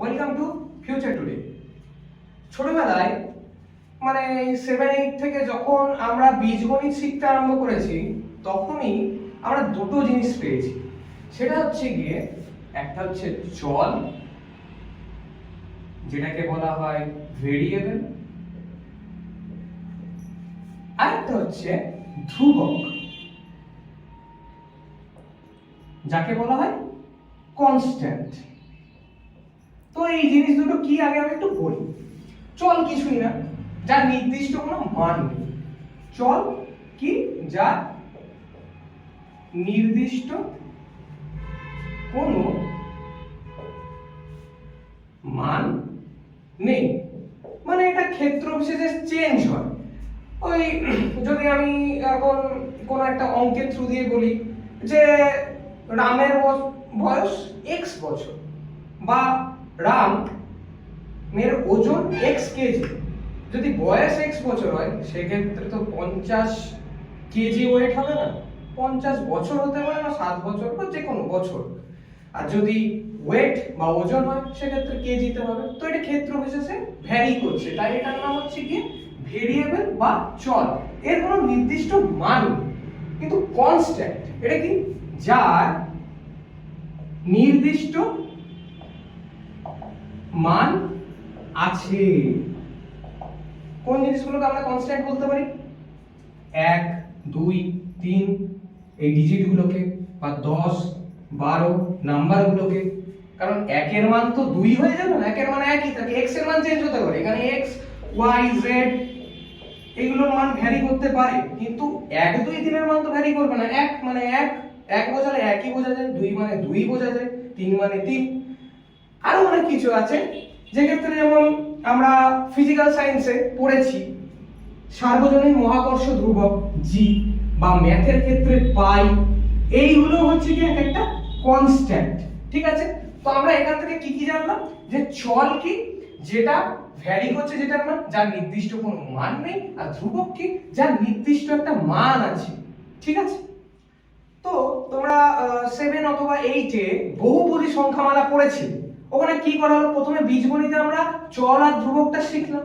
Welcome to future today. ছোটবেলায় মানে 7-8 থেকে যখন আমরা বীজগণিত শিখতে আরম্ভ করেছি তখনই আমরা দুটো জিনিস পেয়েছি। সেটা হচ্ছে গিয়ে একটা হচ্ছে চল, যেটাকে বলা হয় ভেরিয়েবল, আর একটা হচ্ছে ধ্রুবক, যাকে বলা হয় কনস্ট্যান্ট। তো এই জিনিস দুটো কি আগে আমি একটু বলি। চল কিছুই না, যার নির্দিষ্ট কোনো মান নেই। চল কি, যার নির্দিষ্ট কোনো মান নেই, মানে এটা ক্ষেত্র বিশেষে চেঞ্জ হয়। ওই যদি আমি এখন কোনো একটা অঙ্কের থ্রু দিয়ে বলি যে রামের বয়স x বছর বা রামের ওজন x কেজি, যদি বয়স x বছর হয় সেক্ষেত্রে তো 50 কেজি ওয়েট হবে না, 50 বছর হতে পারে না, 7 বছর বা যে কোনো বছর। আর যদি ওয়েট বা ওজন হয় সেক্ষেত্রে কেজিতে হবে। তো এটা ক্ষেত্র বিশেষে ভ্যারি করছে, তাই এটার নাম হচ্ছে কি ভেরিয়েবল বা চল। এর কোনো নির্দিষ্ট মান কিন্তু কনস্ট্যান্ট। এটা কি, যার নির্দিষ্ট মান আছে। কোন জিনিসগুলোকে আমরা কনস্ট্যান্ট বলতে পারি? 1, 2, 3 এই ডিজিট গুলোকে, বা 10, 12 নাম্বার গুলোকে। কারণ 1 এর মান তো 2 হয়ে যাবে না, 1 এর মান একই থাকে, x এর মান চেঞ্জ হতে পারে। এখানে x, y, z এগুলোর মান ভ্যারি করতে পারে, কিন্তু 1, 2, 3 এর মান তো ভ্যারি করবে না। 1 মানে 1, 1 বোঝালে একই বোঝা যায়, 2 মানে 2 বোঝা যায়, 3 মানে 3। আরো অনেক কিছু আছে, যে ক্ষেত্রে যেমন আমরা ফিজিক্যাল সায়েন্সে পড়েছি সার্বজনীন মহাকর্ষ ধ্রুবক g, বা ম্যাথের ক্ষেত্রে পাই। এইগুলো হচ্ছে কি একটা কনস্ট্যান্ট। ঠিক আছে, তো আমরা এখান থেকে কি কি জানলাম? যে চল কি, যেটা ভ্যারি করছে, যেটার মান যার নির্দিষ্ট কোনো মান নেই, আর ধ্রুবক কি, যার নির্দিষ্ট একটা মান আছে। ঠিক আছে, তো তোমরা 7 অথবা 8 এ বহুপদী সংখ্যামালা পড়েছিলে। ওখানে কি করা হলো? প্রথমে বীজগণিতে আমরা চল আর ধ্রুবকটা শিখলাম।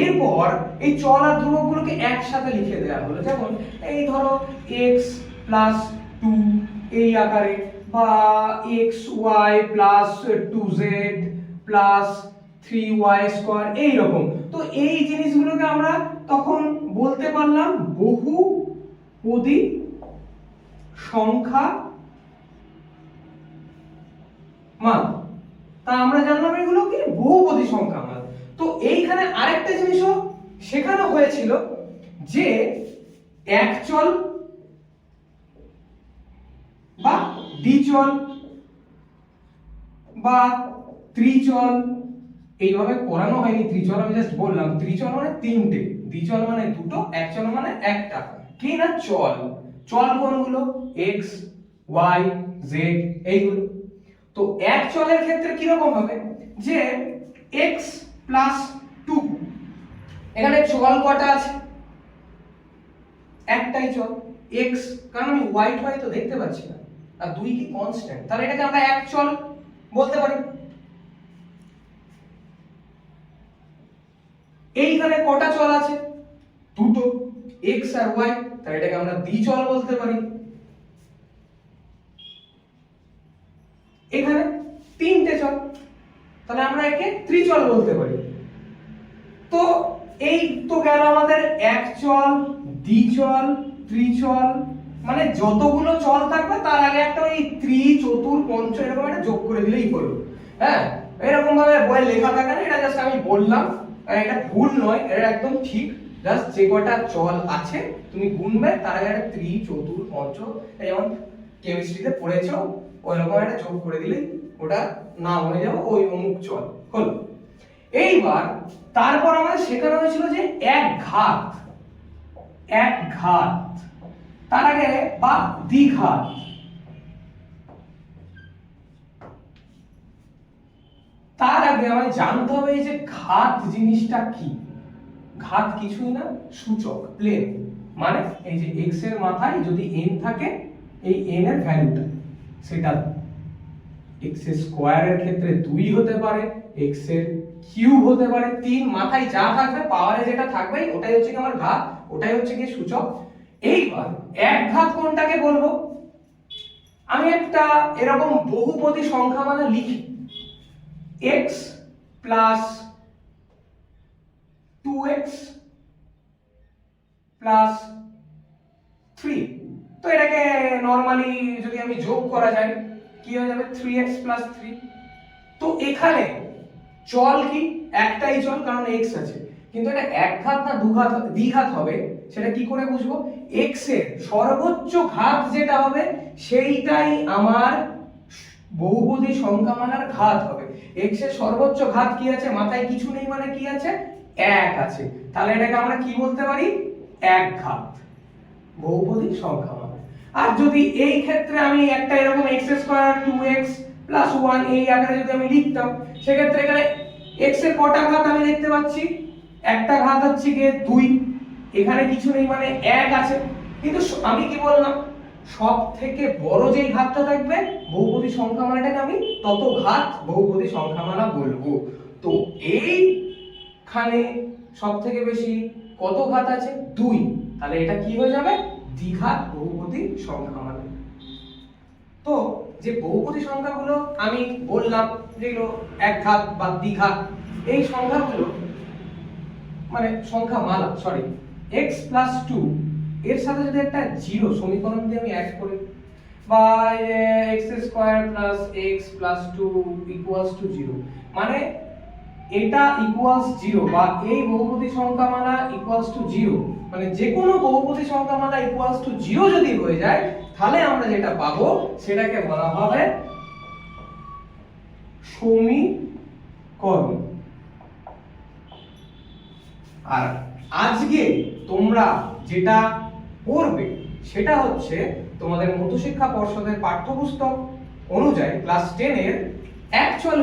এরপর এই চল আর ধ্রুবকগুলোকে একসাথে লিখে দেওয়া হলো। যেমন এই ধরো x + 2 এই আকারে, বা xy + 2z + 3y² এই রকম। তো এই জিনিসগুলোকে আমরা তখন বলতে পারলাম বহুপদী সংখ্যা মান। তা আমরা জানলাম এগুলো কি বহুপদী সংখ্যা মান। তো এইখানে আরেকটা জিনিসও শেখানো হয়েছিল, যে একচল বা দ্বিচল বা ত্রিচল, এইভাবে পড়ানো হয়নি। ত্রিচল আমি জাস্ট বললাম, ত্রিচল মানে তিনটে, দ্বিচল মানে দুটো, একচল মানে একটা। কি না চল, চল কোনগুলো? x, y, z এইগুলো। তো এক চলের ক্ষেত্রে কি রকম হবে? যে x + 2, এখানে চল কটা আছে? একটাই চল x, কারণ আমি হোয়াইট তো দেখতে পাচ্ছি না, আর 2 কি কনস্ট্যান্ট, তাহলে এটাকে আমরা এক চল বলতে পারি। এইখানে কটা চল আছে? দুটো, x আর y, তাহলে এটাকে আমরা দ্বিচল বলতে পারি। এখানে তিনটে চল, তাহলে আমরা একে ত্রিচল বলতে পারি। তো এই তো গেল আমাদের এক চল, দ্বিচল, ত্রিচল, মানে যতগুলো চল থাকবে তার আগে একটা ওই ত্রি, চতুর, পঞ্চ এরকম একটা যোগ করে দিলেই হলো। হ্যাঁ, এরকম ভাবে বইয়ে লেখা থাকে না, এটা জাস্ট আমি বললাম, এটা ভুল নয়, এটা একদম ঠিক। জাস্ট যে কটা চল আছে তুমি গুনবে, তার আগে একটা ত্রি, চতুর, পঞ্চ, যেমন কেমিস্ট্রিতে পড়েছো ওইরকম একটা যোগ করে দিলেই ওটা নাম হয়ে যাবে ওই অমুক চল হলো। এইবার তারপর আমাদের শেখানো হয়েছিল যে এক ঘাত, তার আগে বা দ্বিঘাত। তার আগে আমাদের জানতে হবে যে ঘাত জিনিসটা কি। ঘাত কিছুই না, সূচক, প্লেন। মানে এই যে x এর মাথায় যদি n থাকে, এই n এর ভ্যালুটা সেটা এক্স স্কোয়ারের ক্ষেত্রে 2 হতে পারে, এক্স এর কিউব হতে পারে 3, মাথায় যা থাকবে পাওয়ারে যেটা থাকবে ওটাই হচ্ছে কি আমার ঘাত, ওটাই হচ্ছে কি সূচক। এইবার এক ঘাত কোনটাকে বলবো, আমি একটা এরকম বহুপদী সংখ্যা মানে লিখি x প্লাস 2x প্লাস 3, তো এটাকে নরমালি যদি আমি যোগ করা যায় কি হয়ে যাবে 3x প্লাস 3। তো এখানে চল কি একটাই চল কারণ x আছে, কিন্তু এটা এক ঘাত না দ্বিঘাত হবে সেটা কি করে বুঝবো, x এর সর্বোচ্চ ঘাত যেটা হবে সেইটাই আমার বহুপদী সংখ্যামালার ঘাত হবে। x এর সর্বোচ্চ ঘাত কি আছে, মাথায় কিছু নেই মানে কি আছে 1 আছে, তাহলে এটাকে আমরা কি বলতে পারি এক ঘাত বহুপদী সংখ্যামালা। আর যদি এই ক্ষেত্রে আমি একটা এরকম x স্কয়ার 2x প্লাস 1 এই আকারে যদি আমি লিখতাম, সেক্ষেত্রে এখানে x এর কটা ঘাত আমি দেখতে পাচ্ছি, একটা ঘাত হচ্ছে কি 2, এখানে কিছু নেই মানে 1 আছে, কিন্তু আমি কি বললাম সব থেকে বড় যেই ঘাতটা থাকবে বহুপদী সংখ্যামালাটাকে আমি তত ঘাত বহুপদী সংখ্যামালা বলবো। তো এইখানে সব থেকে বেশি কত ঘাত আছে 2, তাহলে এটা কি হয়ে যাবে দ্বিঘাত বহুপদী সংখ্যামালা। তো যে বহুপদী সংখ্যাগুলো আমি বললাম যেগুলো এক ঘাত বা দ্বিঘাত, এই সংখ্যাগুলো মানে সংখ্যামালা সরি x প্লাস 2 এর সাথে যদি একটা 0 সমীকরণ দিয়ে আমি অ্যাড করি, বা x square plus x plus 2 equals to 0, মানে এটা ইকুয়ালস 0 বা এই বহুপদী সংখ্যামালা ইকুয়ালস টু 0, মানে যে কোনো বহুপদী সংখ্যামালা ইকুয়ালস টু 0 যদি হয়ে যায় তাহলে আমরা যেটা পাবো সেটাকে বলা হবে সমীকরণ। আর আজকে তোমরা যেটা পড়বে সেটা হচ্ছে তোমাদের মধ্যশিক্ষা পর্ষদের পাঠ্যপুস্তক অনুযায়ী ক্লাস 10 এর এক চল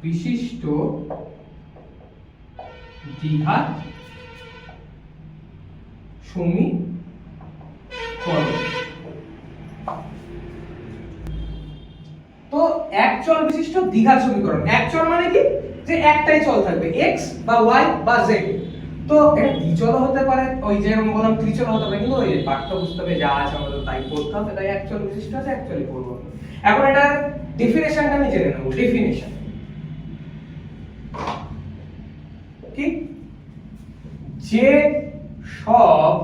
বিশিষ্ট দ্বিঘাত সমীকরণ। তো এক চল বিশিষ্ট দ্বিঘাত সমীকরণ, এক চল মানে কি যে একটাই চল থাকবে x বা y বা z, তো এটা দ্বিচল হতে পারে, ওই যেরকম বললাম ত্রিচল হতে পারে, কিন্তু ওই পাঠ্যপুস্তকে যা আছে আমাদের তাই পড়তে হবে, তাই এক চল বিশিষ্ট আছে অ্যাকচুয়ালি পড়ব। এখন এটার ডেফিনেশনটা আমি জেনে নেব। ডেফিনেশন কি, যে সব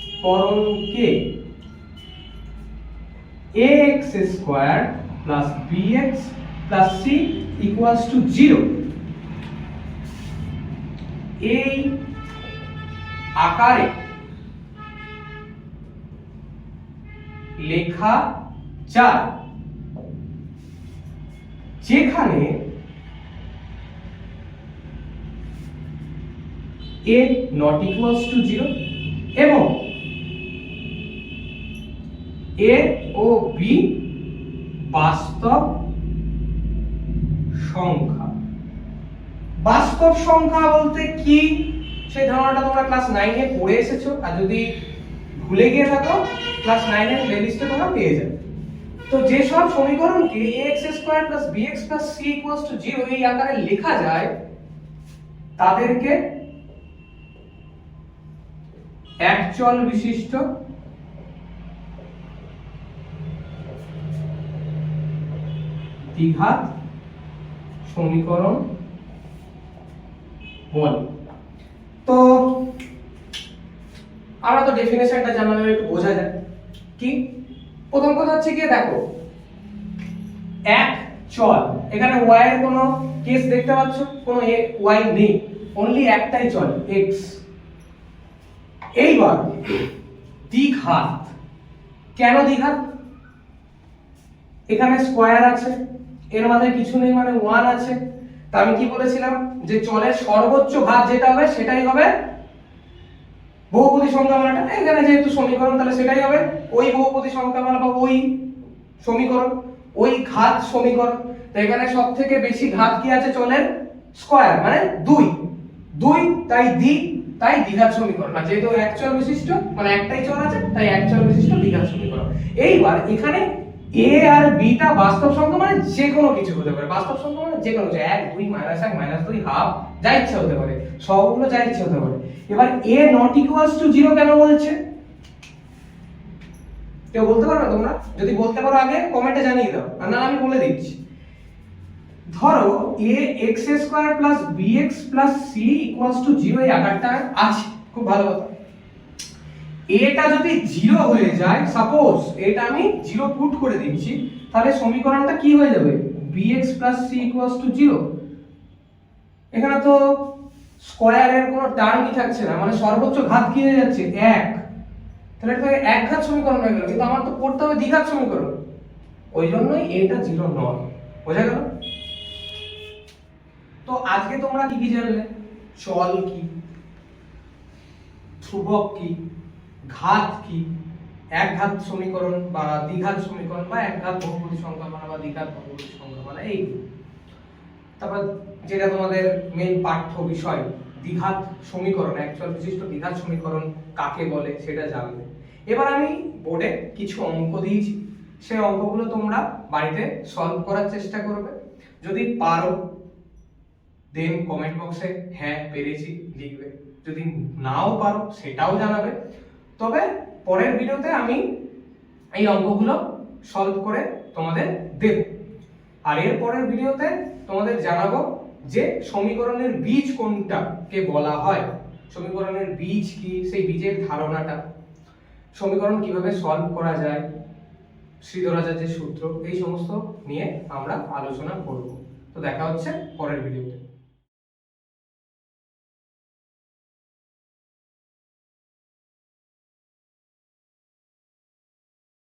সমীকরণকে ax square plus bx plus c equals to 0 এই আকারে লেখা যায়, যেখানে a not equals to 0 এবং a ও b বাস্তব সংখ্যা। বাস্তব সংখ্যা বলতে কি সেই ধারণাটা তোমরা ক্লাস 9 এ পড়ে এসেছো, আর যদি ভুলে গিয়ে থাকো ক্লাস 9 এর প্লেলিস্টে তোমরা পেয়ে যাবে। তো যে সব সমীকরণকে ax square plus bx plus c equals to 0 এই আকারে লেখা যায় তাদেরকে এক চল বিশিষ্ট দ্বিঘাত সমীকরণ বলে। তো আমরা তো ডেফিনেশনটা জানলে একটু বোঝা যায় কি, প্রথম কথা হচ্ছে কি দেখো এক চল, এখানে y এর কোনো কেস দেখতে পাচ্ছ, কোনো y নেই, অনলি একটাই চল x। এইবার দ্বিঘাত, কেন দ্বিঘাত, এখানে স্কয়ার আছে, এর মাথায় কিছু নেই মানে 1 আছে, তা আমি কি বলেছিলাম যে চলের সর্বোচ্চ ঘাত যেটা হবে সেটাই হবে বহুপদী সংখ্যামালাটা, এখানে যেহেতু সমীকরণ তাহলে সেটাই হবে ওই বহুপদী সংখ্যামালা বা ওই সমীকরণ, ওই ঘাত সমীকরণ। তো এখানে সবথেকে বেশি ঘাত কি আছে চলের স্কয়ার মানে 2, তাই দ্বি তাই দ্বিঘাত সমীকরণ। আর যেহেতু এক চল বিশিষ্ট মানে একটাই চল আছে তাই এক চল বিশিষ্ট দ্বিঘাত সমীকরণ। এইবার এখানে a আর b টা বাস্তব সংখ্যা মানে যে কোনো কিছু হতে পারে, বাস্তব সংখ্যা মানে যে কোনো কিছু, 1 2 -1 -2 হাফ যা ইচ্ছা হতে পারে, সবগুলো যা ইচ্ছা হতে পারে। এবার a নট ইকুয়ালস টু 0 কেন বলছে? কেউ বলতে পারবে তোমরা? যদি বলতে পারো আগে কমেন্টে জানিয়ে দাও, আর না আমি বলে দিচ্ছি। ধরো ax² + bx + c = 0 এই আকারটা আছে, খুব ভালো কথা। এটা যদি 0 হয়ে যায়, সাপোজ এটা আমি 0 পুট করে দিচ্ছি, তাহলে সমীকরণটা কি হয়ে যাবে? bx + c = 0। এখানে তো স্কয়ারের কোনো টার্মই থাকছে না, মানে সর্বোচ্চ ঘাত কি হয়ে যাচ্ছে? 1। তাহলে এটা এক ঘাত সমীকরণ হয়ে গেল, কিন্তু আমার তো পড়তে হবে দ্বিঘাত সমীকরণ, ওই জন্যই এটা 0 নয়। বোঝা গেল? তো আজকে তোমরা কি কি জানলে? চল কি, ধ্রুবক কি, ঘাত কি, এক ঘাত সমীকরণ বা দ্বিঘাত সমীকরণ বা এক ঘাত বহুপদী সংখ্যা মানে বা দ্বিঘাত বহুপদী সংখ্যা মানে এই। তারপর যেটা তোমাদের মেইন পাঠ্য বিষয়, দ্বিঘাত সমীকরণ, এক চল বিশিষ্ট দ্বিঘাত সমীকরণ কাকে বলে সেটা জানবে। এবার আমি বোর্ডে কিছু অঙ্ক দিয়েছি, সেই অঙ্কগুলো তোমরা বাড়িতে সলভ করার চেষ্টা করবে। যদি পারো দেন কমেন্ট বক্সে হ্যাঁ পেরেছি লিখবে, যদি নাও পারো সেটাও জানাবে। তবে পরের ভিডিওতে আমি এই অঙ্কগুলো সলভ করে তোমাদের দেব। আর এর পরের ভিডিওতে তোমাদের জানাবো যে সমীকরণের বীজ কোনটাকে বলা হয়, সমীকরণের বীজ কি, সেই বীজের ধারণাটা, সমীকরণ কিভাবে সলভ করা যায়, শ্রীধরাচার্যের সূত্র, এই সমস্ত নিয়ে আমরা আলোচনা করব। তো দেখা হচ্ছে পরের ভিডিওতে।